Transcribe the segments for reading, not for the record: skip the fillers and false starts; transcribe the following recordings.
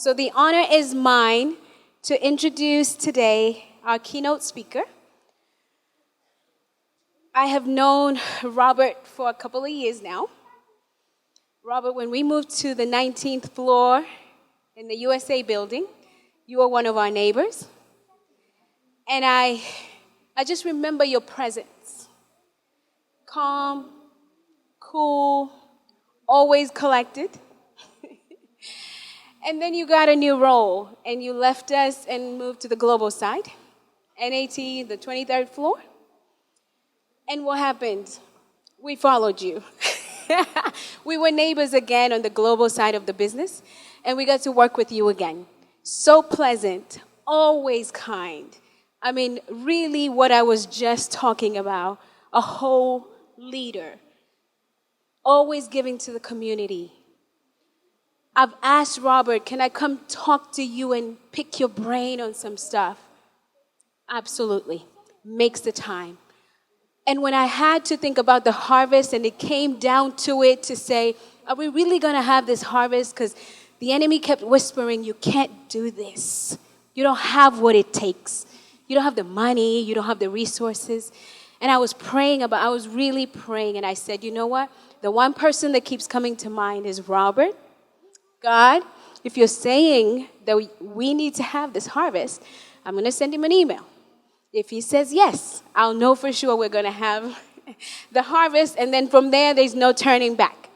So the honor is mine to introduce today our keynote speaker. I have known Robert for a couple of years now. Robert, when we moved to the 19th floor in the USA building, you were one of our neighbors. And I just remember your presence. Calm, cool, always collected. And then you got a new role, and you left us and moved to the global side, NAT, the 23rd floor. And what happened? We followed you. We were neighbors again on the global side of the business, and we got to work with you again. So pleasant, always kind. I mean, really what I was just talking about, a whole leader, always giving to the community. I've asked Robert, can I come talk to you and pick your brain on some stuff? Absolutely. Makes the time. And when I had to think about the harvest and it came down to it to say, are we really going to have this harvest? Because the enemy kept whispering, you can't do this. You don't have what it takes. You don't have the money. You don't have the resources. And I was really praying. And I said, you know what? The one person that keeps coming to mind is Robert. God, if you're saying that we need to have this harvest, I'm going to send him an email. If he says yes, I'll know for sure we're going to have the harvest. And then from there, there's no turning back.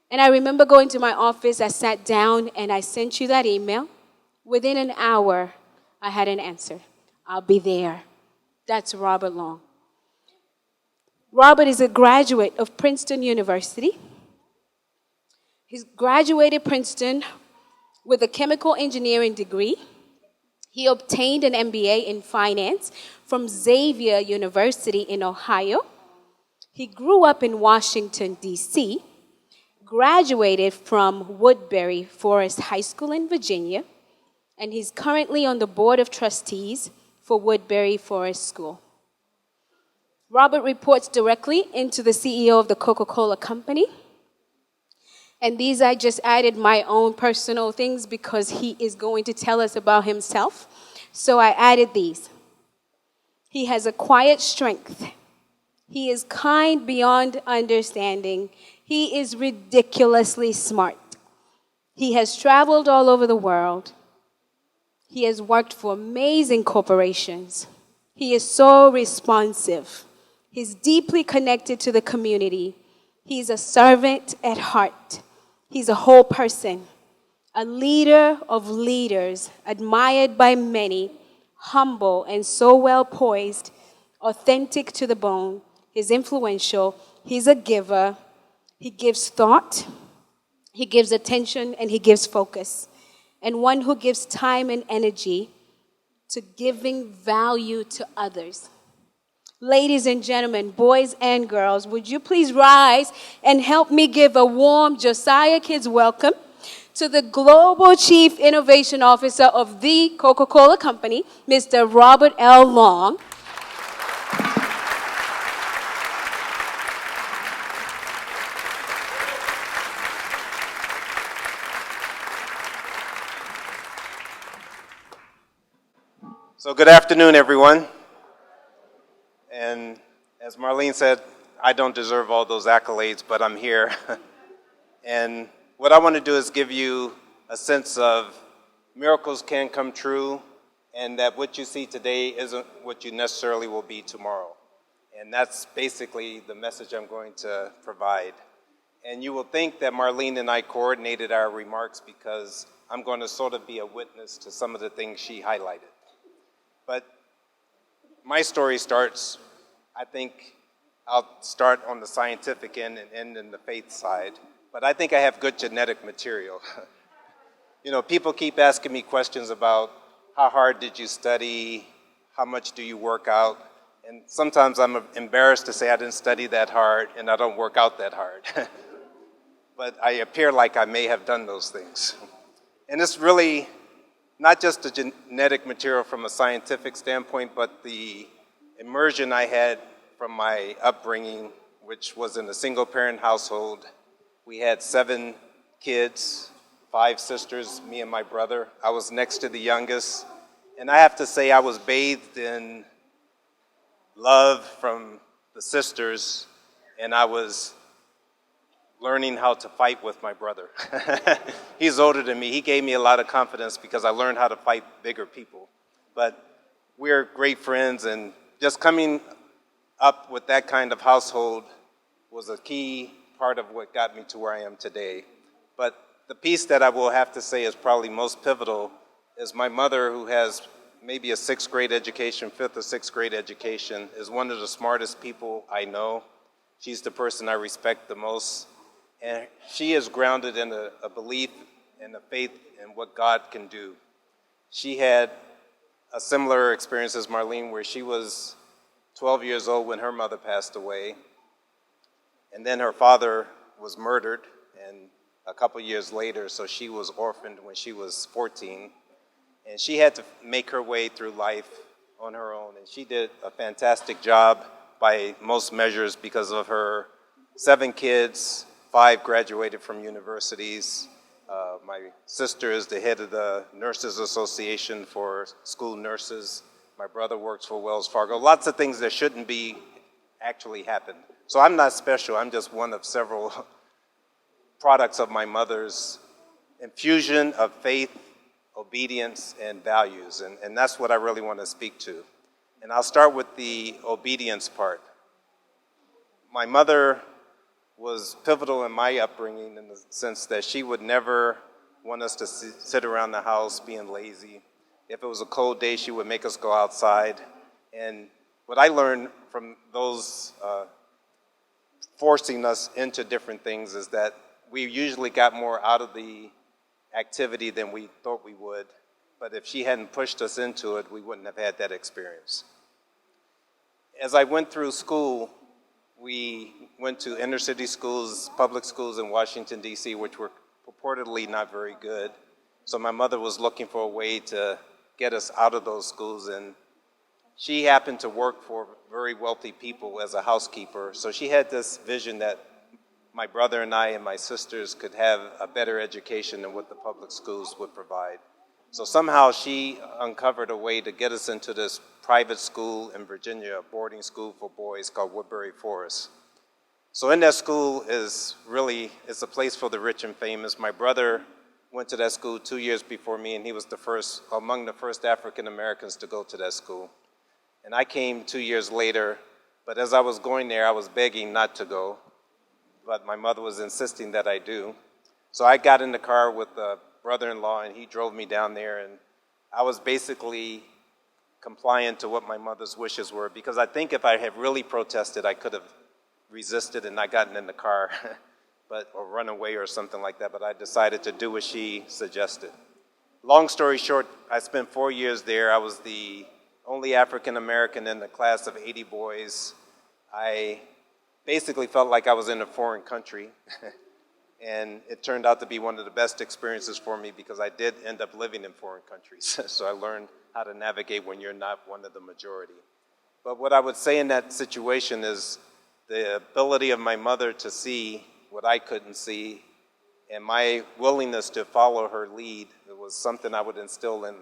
And I remember going to my office. I sat down and I sent you that email. Within an hour, I had an answer. I'll be there. That's Robert Long. Robert is a graduate of Princeton University. He's graduated Princeton with a chemical engineering degree. He obtained an MBA in finance from Xavier University in Ohio. He grew up in Washington, D.C., graduated from Woodbury Forest High School in Virginia, and he's currently on the board of trustees for Woodbury Forest School. Robert reports directly into the CEO of the Coca-Cola company. And these I just added my own personal things because he is going to tell us about himself. So I added these. He has a quiet strength. He is kind beyond understanding. He is ridiculously smart. He has traveled all over the world. He has worked for amazing corporations. He is so responsive. He's deeply connected to the community. He's a servant at heart. He's a whole person, a leader of leaders, admired by many, humble and so well poised, authentic to the bone. He's influential. He's a giver. He gives thought. He gives attention, and he gives focus. And one who gives time and energy to giving value to others. Ladies and gentlemen, boys and girls, would you please rise and help me give a warm JosiahKids welcome to the Global Chief Innovation Officer of the Coca-Cola Company, Mr. Robert L. Long. So good afternoon, everyone. And as Marlene said, I don't deserve all those accolades, but I'm here. And what I want to do is give you a sense of miracles can come true, and that what you see today isn't what you necessarily will be tomorrow. And that's basically the message I'm going to provide. And you will think that Marlene and I coordinated our remarks because I'm going to sort of be a witness to some of the things she highlighted. But my story starts, I think I'll start on the scientific end and end in the faith side, but I think I have good genetic material. You know, people keep asking me questions about how hard did you study, how much do you work out, and sometimes I'm embarrassed to say I didn't study that hard and I don't work out that hard. But I appear like I may have done those things. And it's really not just the genetic material from a scientific standpoint, but the immersion I had from my upbringing, which was in a single-parent household. We had 7 kids, 5 sisters, me and my brother. I was next to the youngest. And I have to say I was bathed in love from the sisters, and I was learning how to fight with my brother. He's older than me. He gave me a lot of confidence because I learned how to fight bigger people. But we're great friends, and just coming up with that kind of household was a key part of what got me to where I am today. But the piece that I will have to say is probably most pivotal is my mother, who has maybe a 6th grade education, 5th or 6th grade education, is one of the smartest people I know. She's the person I respect the most. And she is grounded in a belief and a faith in what God can do. She had a similar experience as Marlene, where she was 12 years old when her mother passed away. And then her father was murdered, and a couple years later, so she was orphaned when she was 14. And she had to make her way through life on her own. And she did a fantastic job by most measures because of her 7 kids, 5 graduated from universities. My sister is the head of the Nurses Association for school nurses. My brother works for Wells Fargo. Lots of things that shouldn't be actually happened. So I'm not special. I'm just one of several products of my mother's infusion of faith, obedience, and values. And that's what I really want to speak to. And I'll start with the obedience part. My mother was pivotal in my upbringing in the sense that she would never want us to sit around the house being lazy. If it was a cold day, she would make us go outside. And what I learned from those forcing us into different things is that we usually got more out of the activity than we thought we would. But if she hadn't pushed us into it, we wouldn't have had that experience. As I went through school, we went to inner city schools, public schools in Washington, D.C., which were purportedly not very good. So my mother was looking for a way to get us out of those schools, and she happened to work for very wealthy people as a housekeeper. So she had this vision that my brother and I and my sisters could have a better education than what the public schools would provide. So somehow she uncovered a way to get us into this private school in Virginia, a boarding school for boys called Woodbury Forest. So in that school it's a place for the rich and famous. My brother went to that school 2 years before me, and he was among the first African Americans to go to that school. And I came 2 years later, but as I was going there, I was begging not to go, but my mother was insisting that I do. So I got in the car with a brother-in-law, and he drove me down there, and I was basically compliant to what my mother's wishes were, because I think if I had really protested, I could have resisted and not gotten in the car or run away or something like that, but I decided to do what she suggested. Long story short, I spent 4 years there. I was the only African American in the class of 80 boys. I basically felt like I was in a foreign country. And it turned out to be one of the best experiences for me because I did end up living in foreign countries. So I learned how to navigate when you're not one of the majority. But what I would say in that situation is the ability of my mother to see what I couldn't see, and my willingness to follow her lead, it was something I would instill in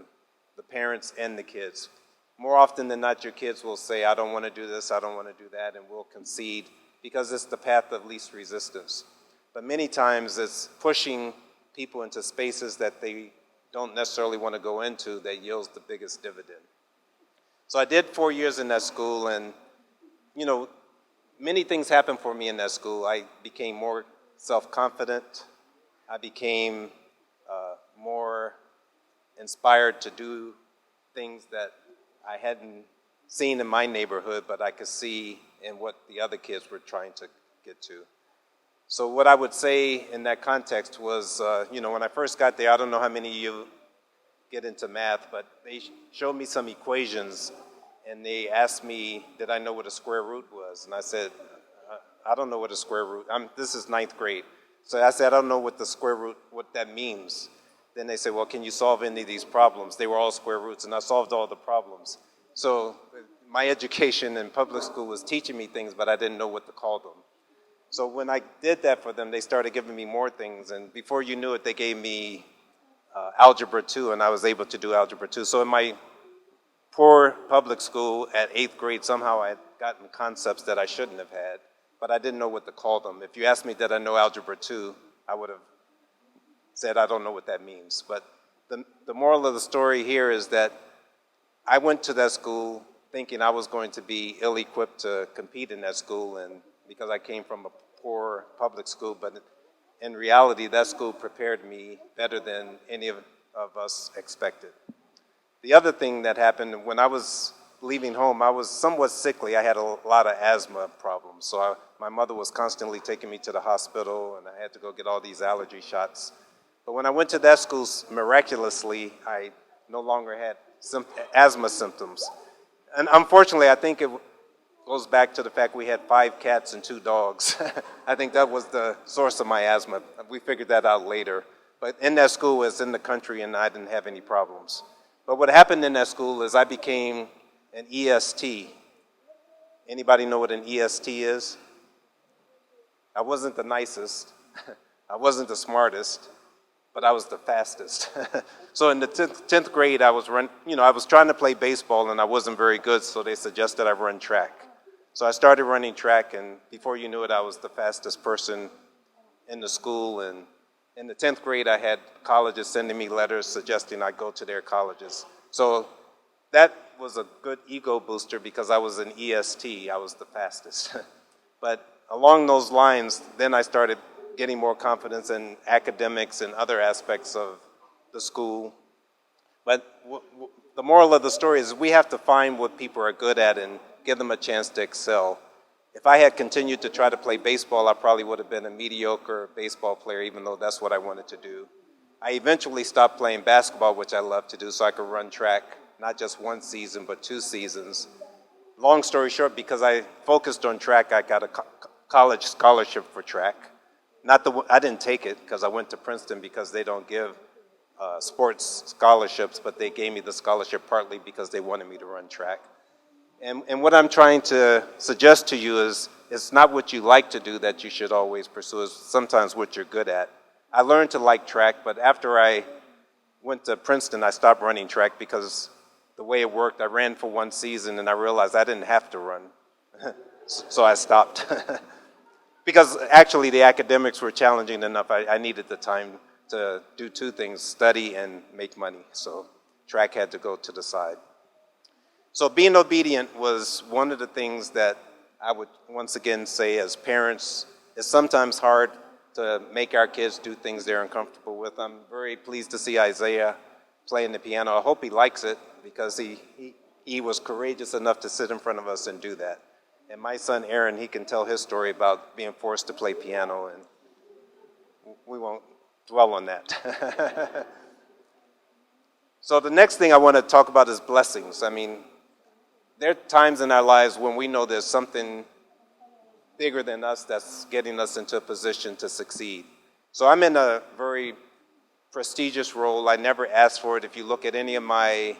the parents and the kids. More often than not, your kids will say, I don't want to do this, I don't want to do that, and will concede because it's the path of least resistance. But many times it's pushing people into spaces that they don't necessarily want to go into that yields the biggest dividend. So I did 4 years in that school, and many things happened for me in that school. I became more self-confident. I became more inspired to do things that I hadn't seen in my neighborhood, but I could see in what the other kids were trying to get to. So what I would say in that context was, when I first got there, I don't know how many of you get into math, but they showed me some equations, and they asked me, did I know what a square root was? And I said, I don't know what a square root, this is 9th grade. So I said, I don't know what the square root, what that means. Then they said, well, can you solve any of these problems? They were all square roots, and I solved all the problems. So my education in public school was teaching me things, but I didn't know what to call them. So when I did that for them, they started giving me more things. And before you knew it, they gave me Algebra 2, and I was able to do Algebra 2. So in my poor public school at 8th grade, somehow I had gotten concepts that I shouldn't have had, but I didn't know what to call them. If you asked me, did I know Algebra 2, I would have said, I don't know what that means. But the moral of the story here is that I went to that school thinking I was going to be ill-equipped to compete in that school, and because I came from a poor public school, but in reality, that school prepared me better than any of us expected. The other thing that happened, when I was leaving home, I was somewhat sickly. I had a lot of asthma problems, so my mother was constantly taking me to the hospital, and I had to go get all these allergy shots. But when I went to that school, miraculously, I no longer had asthma symptoms. And unfortunately, I think it goes back to the fact we had 5 cats and 2 dogs. I think that was the source of my asthma. We figured that out later. But in that school, it was in the country, and I didn't have any problems. But what happened in that school is I became an EST. Anybody know what an EST is? I wasn't the nicest. I wasn't the smartest, but I was the fastest. So in the 10th grade, I was trying to play baseball, and I wasn't very good, so they suggested I run track. So I started running track, and before you knew it, I was the fastest person in the school. And in the 10th grade, I had colleges sending me letters suggesting I go to their colleges. So that was a good ego booster because I was an EST. I was the fastest. But along those lines, then I started getting more confidence in academics and other aspects of the school. But the moral of the story is we have to find what people are good at and give them a chance to excel. If I had continued to try to play baseball, I probably would have been a mediocre baseball player, even though that's what I wanted to do. I eventually stopped playing basketball, which I love to do, so I could run track, not just 1 season, but 2 seasons. Long story short, because I focused on track, I got a college scholarship for track. I didn't take it because I went to Princeton because they don't give sports scholarships, but they gave me the scholarship partly because they wanted me to run track. And what I'm trying to suggest to you is it's not what you like to do that you should always pursue, it's sometimes what you're good at. I learned to like track, but after I went to Princeton, I stopped running track because the way it worked, I ran for 1 season and I realized I didn't have to run. So I stopped. Because actually the academics were challenging enough. I needed the time to do 2 things, study and make money. So track had to go to the side. So being obedient was one of the things that I would once again say as parents, it's sometimes hard to make our kids do things they're uncomfortable with. I'm very pleased to see Isaiah playing the piano. I hope he likes it because he was courageous enough to sit in front of us and do that. And my son Aaron, he can tell his story about being forced to play piano, and we won't dwell on that. So the next thing I want to talk about is blessings. I mean, there are times in our lives when we know there's something bigger than us that's getting us into a position to succeed. So I'm in a very prestigious role. I never asked for it. If you look at any of my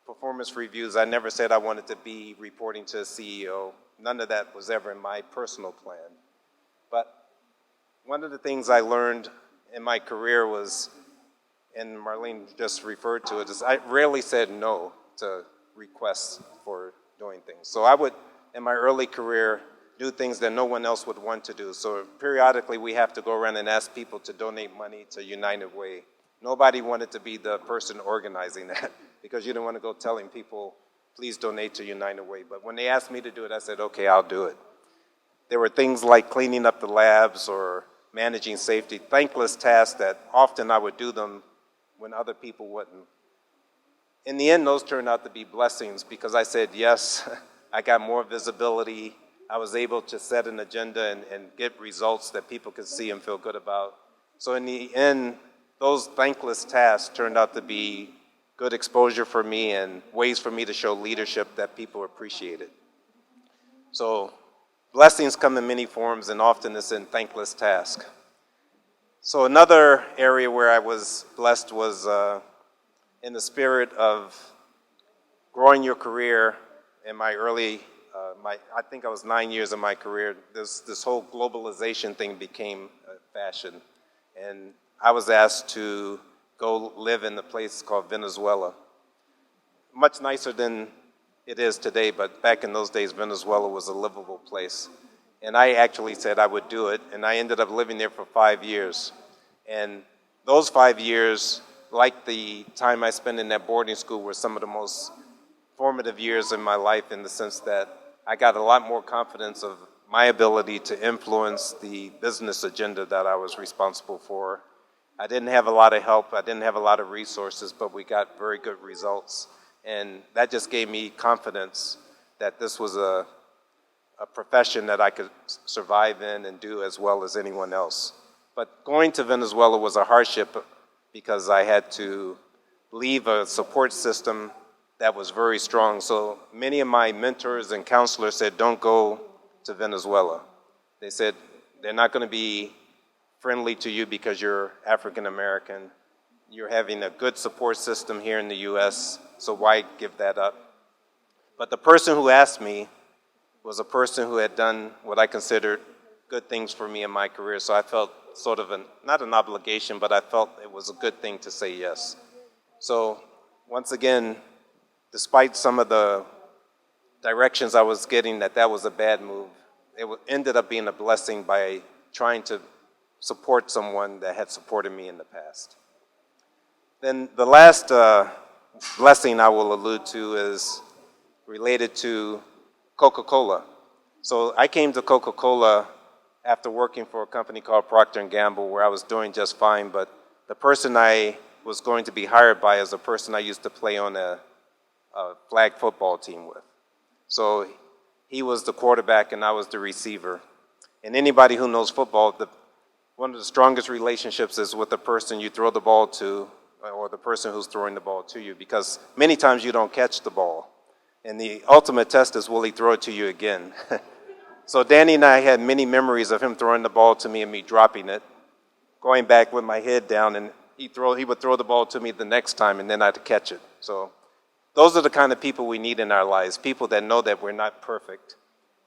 performance reviews, I never said I wanted to be reporting to a CEO. None of that was ever in my personal plan. But one of the things I learned in my career was, and Marlene just referred to it, is I rarely said no to requests for doing things. So I would, in my early career, do things that no one else would want to do. So periodically we have to go around and ask people to donate money to United Way. Nobody wanted to be the person organizing that because you didn't want to go telling people, please donate to United Way. But when they asked me to do it, I said, okay, I'll do it. There were things like cleaning up the labs or managing safety, thankless tasks that often I would do them when other people wouldn't. In the end, those turned out to be blessings because I said yes, I got more visibility, I was able to set an agenda and get results that people could see and feel good about. So in the end, those thankless tasks turned out to be good exposure for me and ways for me to show leadership that people appreciated. So blessings come in many forms, and often it's in thankless tasks. So another area where I was blessed was in the spirit of growing your career in my early I think I was 9 years of my career, this whole globalization thing became fashion. And I was asked to go live in a place called Venezuela. Much nicer than it is today, but back in those days, Venezuela was a livable place. And I actually said I would do it, and I ended up living there for 5 years. And those 5 years, like the time I spent in that boarding school, were some of the most formative years in my life, in the sense that I got a lot more confidence of my ability to influence the business agenda that I was responsible for. I didn't have a lot of help, I didn't have a lot of resources, but we got very good results. And that just gave me confidence that this was a profession that I could survive in and do as well as anyone else. But going to Venezuela was a hardship because I had to leave a support system that was very strong. So many of my mentors and counselors said, don't go to Venezuela. They said, they're not going to be friendly to you because you're African American. You're having a good support system here in the US, so why give that up? But the person who asked me was a person who had done what I considered good things for me in my career, so I felt sort of not an obligation, but I felt it was a good thing to say yes. So once again, despite some of the directions I was getting that was a bad move, it ended up being a blessing by trying to support someone that had supported me in the past. Then the last blessing I will allude to is related to Coca-Cola. So I came to Coca-Cola after working for a company called Procter & Gamble, where I was doing just fine, but the person I was going to be hired by is a person I used to play on a flag football team with. So he was the quarterback and I was the receiver. And anybody who knows football, one of the strongest relationships is with the person you throw the ball to, or the person who's throwing the ball to you, because many times you don't catch the ball. And the ultimate test is, will he throw it to you again? So Danny and I had many memories of him throwing the ball to me and me dropping it, going back with my head down, and he would throw the ball to me the next time, and then I'd catch it. So those are the kind of people we need in our lives, people that know that we're not perfect,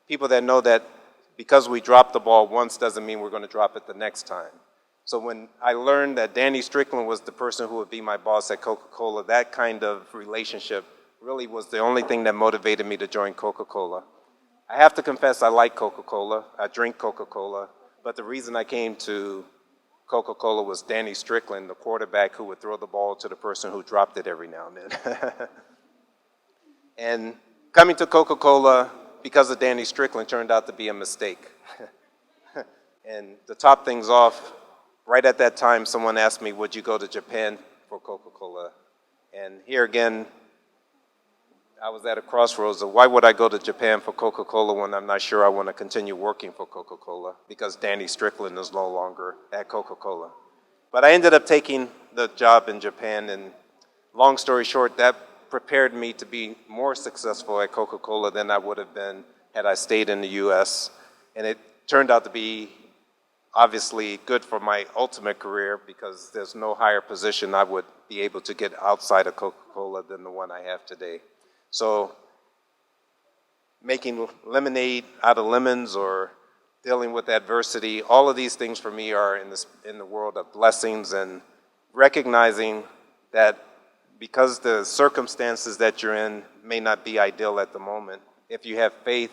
people that know that because we drop the ball once doesn't mean we're going to drop it the next time. So when I learned that Danny Strickland was the person who would be my boss at Coca-Cola, that kind of relationship really was the only thing that motivated me to join Coca-Cola. I have to confess I like Coca-Cola, I drink Coca-Cola, but the reason I came to Coca-Cola was Danny Strickland, the quarterback who would throw the ball to the person who dropped it every now and then. And coming to Coca-Cola because of Danny Strickland turned out to be a mistake. And to top things off, right at that time, someone asked me, would you go to Japan for Coca-Cola? And here again, I was at a crossroads of why would I go to Japan for Coca-Cola when I'm not sure I want to continue working for Coca-Cola, because Danny Strickland is no longer at Coca-Cola. But I ended up taking the job in Japan, and long story short, that prepared me to be more successful at Coca-Cola than I would have been had I stayed in the US. And it turned out to be obviously good for my ultimate career, because there's no higher position I would be able to get outside of Coca-Cola than the one I have today. So making lemonade out of lemons or dealing with adversity, all of these things for me are in the world of blessings, and recognizing that because the circumstances that you're in may not be ideal at the moment, if you have faith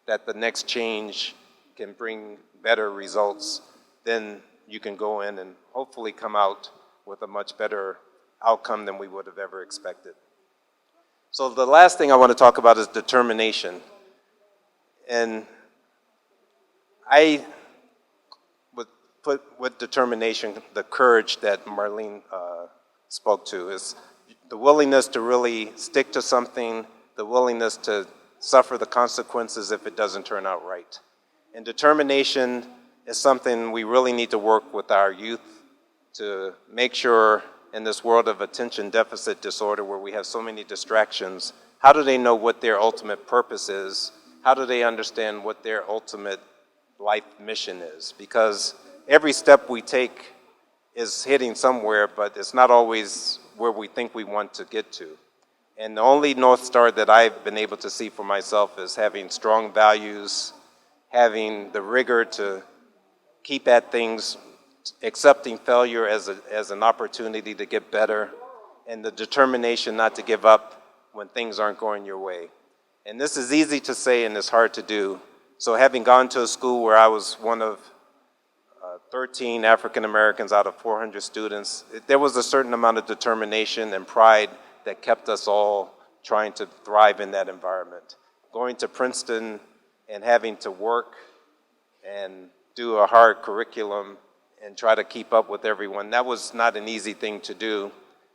that the next change can bring better results, then you can go in and hopefully come out with a much better outcome than we would have ever expected. So the last thing I want to talk about is determination. And I would put with determination the courage that Marlene spoke to, is the willingness to really stick to something, the willingness to suffer the consequences if it doesn't turn out right. And determination is something we really need to work with our youth to make sure, in this world of attention deficit disorder where we have so many distractions, how do they know what their ultimate purpose is? How do they understand what their ultimate life mission is? Because every step we take is hitting somewhere, but it's not always where we think we want to get to. And the only North Star that I've been able to see for myself is having strong values, having the rigor to keep at things, accepting failure as an opportunity to get better, and the determination not to give up when things aren't going your way. And this is easy to say and it's hard to do. So having gone to a school where I was one of 13 African Americans out of 400 students, there was a certain amount of determination and pride that kept us all trying to thrive in that environment. Going to Princeton and having to work and do a hard curriculum and try to keep up with everyone, that was not an easy thing to do,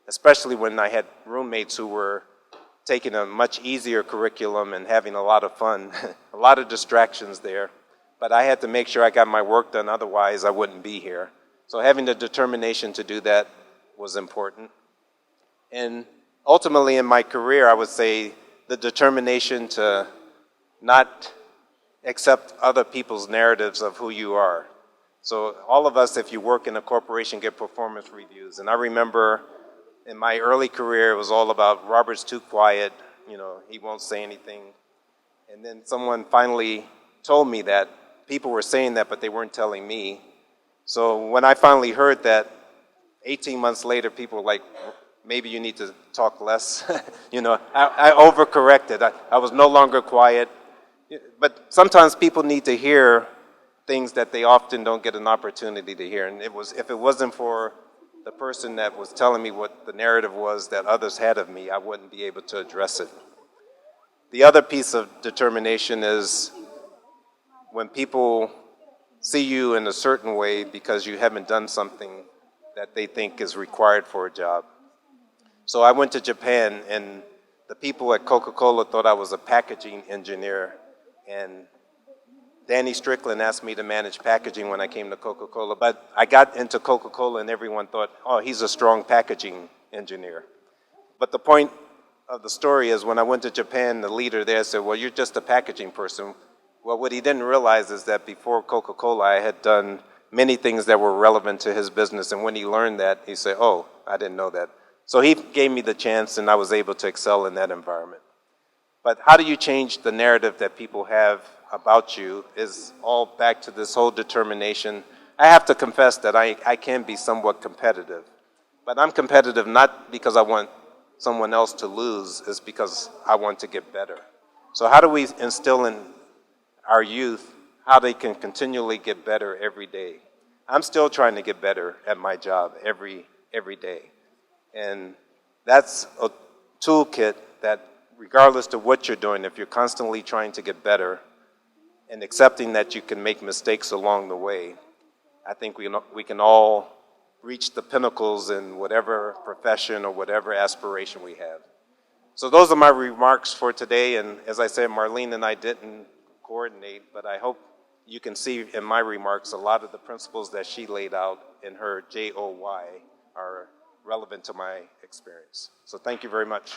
especially when I had roommates who were taking a much easier curriculum and having a lot of fun, a lot of distractions there. But I had to make sure I got my work done, otherwise I wouldn't be here. So having the determination to do that was important. And ultimately in my career, I would say the determination to not accept other people's narratives of who you are. So all of us, if you work in a corporation, get performance reviews. And I remember in my early career, it was all about Robert's too quiet, he won't say anything. And then someone finally told me that people were saying that, but they weren't telling me. So when I finally heard that, 18 months later, people were like, maybe you need to talk less. I overcorrected. I was no longer quiet. But sometimes people need to hear things that they often don't get an opportunity to hear. And if it wasn't for the person that was telling me what the narrative was that others had of me, I wouldn't be able to address it. The other piece of determination is when people see you in a certain way because you haven't done something that they think is required for a job. So I went to Japan, and the people at Coca-Cola thought I was a packaging engineer, and Danny Strickland asked me to manage packaging when I came to Coca-Cola, but I got into Coca-Cola and everyone thought, oh, he's a strong packaging engineer. But the point of the story is when I went to Japan, the leader there said, well, you're just a packaging person. Well, what he didn't realize is that before Coca-Cola, I had done many things that were relevant to his business, and when he learned that, he said, oh, I didn't know that. So he gave me the chance, and I was able to excel in that environment. But how do you change the narrative that people have about you is all back to this whole determination. I have to confess that I can be somewhat competitive. But I'm competitive not because I want someone else to lose, it's because I want to get better. So how do we instill in our youth how they can continually get better every day? I'm still trying to get better at my job every day. And that's a toolkit that regardless of what you're doing, if you're constantly trying to get better and accepting that you can make mistakes along the way, I think we can all reach the pinnacles in whatever profession or whatever aspiration we have. So those are my remarks for today. And as I said, Marlene and I didn't coordinate, but I hope you can see in my remarks a lot of the principles that she laid out in her JOY are relevant to my experience. So thank you very much.